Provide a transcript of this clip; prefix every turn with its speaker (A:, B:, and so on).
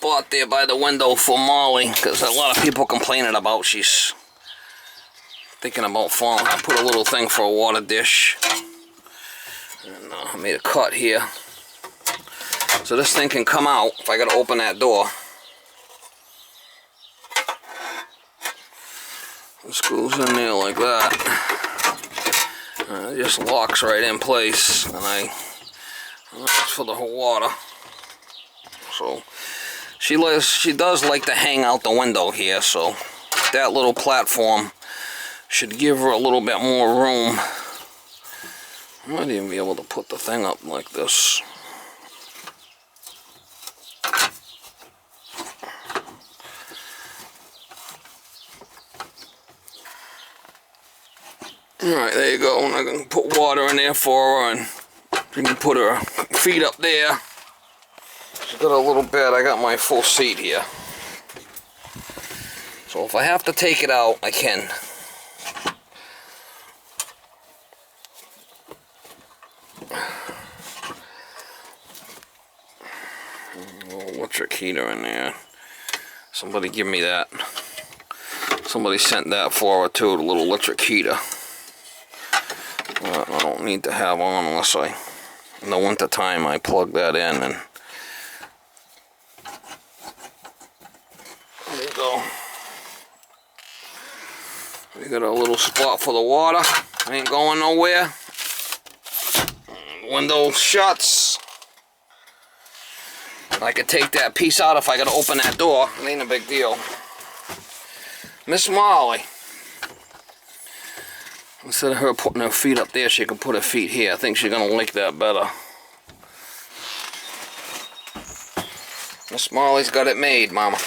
A: spot there by the window for Molly, because a lot of people complaining about she's thinking about falling. I put a little thing for a water dish, and I made a cut here. So this thing can come out if I gotta open that door. This goes in there like that. It just locks right in place, and that's for the whole water. So she does like to hang out the window here, so that little platform should give her a little bit more room. I might even be able to put the thing up like this. Alright, there you go. And I can put water in there for her, and she can put her feet up there. She's got a little bed. I got my full seat here. So if I have to take it out, I can. A little electric heater in there. Somebody give me that. Somebody sent that for her too, the little electric heater. I don't need to have on unless in the winter time I plug that in, and there you go. We got a little spot for the water. Ain't going nowhere. Window shuts. I could take that piece out if I gotta open that door. It ain't a big deal. Miss Molly. Instead of her putting her feet up there, she can put her feet here. I think she's gonna like that better. Miss Molly's got it made, Mama.